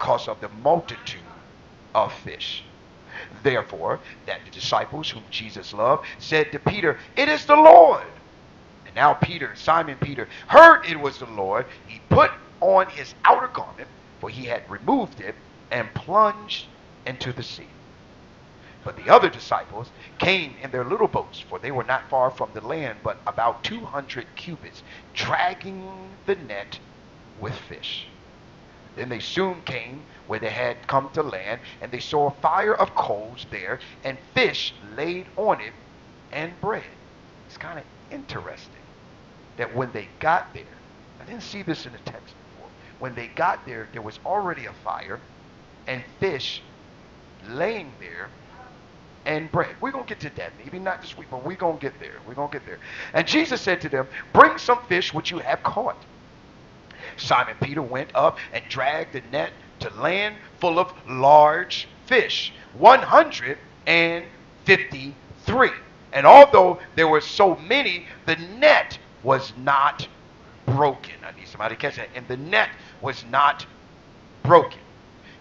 because of the multitude of fish. Therefore, that the disciples whom Jesus loved said to Peter, "It is the Lord." And now Peter, Simon Peter, heard it was the Lord. He put on his outer garment, for he had removed it, and plunged into the sea. But the other disciples came in their little boats, for they were not far from the land, but about 200 cubits, dragging the net with fish. Then they soon came where they had come to land, and they saw a fire of coals there, and fish laid on it, and bread. It's kind of interesting that when they got there, I didn't see this in the text before. When they got there, there was already a fire and fish laying there and bread. We're going to get to that. Maybe not this week, but we're going to get there. We're going to get there. And Jesus said to them, "Bring some fish which you have caught." Simon Peter went up and dragged the net to land full of large fish, 153. And although there were so many, the net was not broken. I need somebody to catch that. And the net was not broken.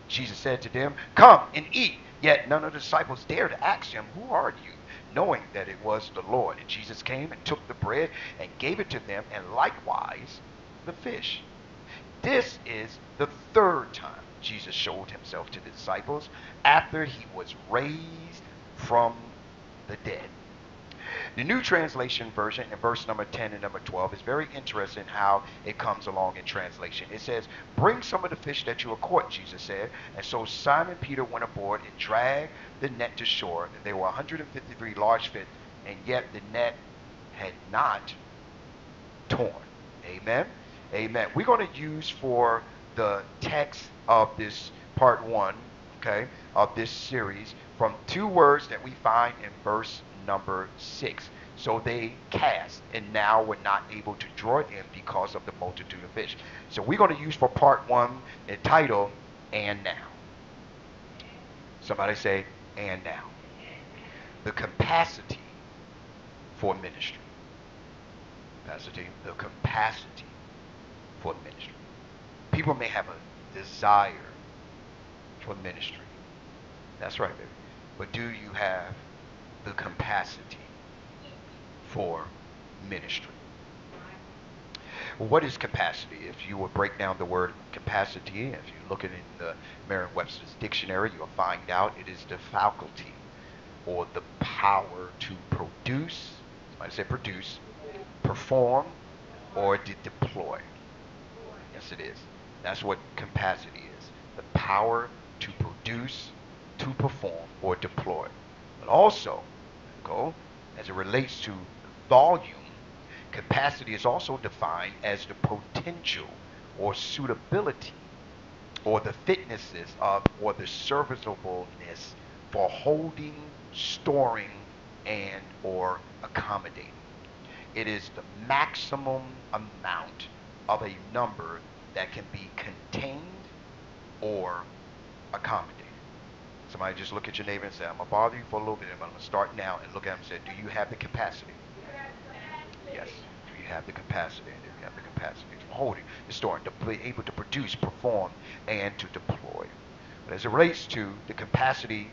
Jesus said to them, "Come and eat." Yet none of the disciples dared to ask him, "Who are you?" knowing that it was the Lord. And Jesus came and took the bread and gave it to them, and likewise the fish. This is the third time Jesus showed himself to the disciples after he was raised from the dead. The New Translation Version in verse number 10 and number 12 is very interesting how it comes along in translation. It says, "Bring some of the fish that you have caught," Jesus said. And so Simon Peter went aboard and dragged the net to shore. And there were 153 large fish, and yet the net had not torn. Amen. Amen. We're going to use for the text of this part one, okay, of this series from two words that we find in verse number 6. So they cast, and now were not able to draw it in because of the multitude of fish. So we're going to use for part one the title, "And Now." Somebody say, "And Now." The capacity for ministry. The capacity for ministry. People may have a desire for ministry. That's right, baby. But do you have the capacity for ministry? What is capacity? If you would break down the word capacity, if you look at it in the Merriam-Webster's dictionary, you'll find out it is the faculty or the power to produce, somebody say produce, perform, or to deploy. Yes, it is. That's what capacity is. The power to produce, to perform, or deploy. But also, as it relates to volume, capacity is also defined as the potential or suitability or the fitnesses of or the serviceableness for holding, storing, and or accommodating. It is the maximum amount of a number that can be contained or accommodated. Somebody just look at your neighbor and say, "I'm going to bother you for a little bit, but I'm going to start now," and look at him and say, "Do you have the capacity?" Yes. Do you have the capacity? And do you have the capacity to hold it, to store it, to be able to produce, perform, and to deploy? But as it relates to the capacity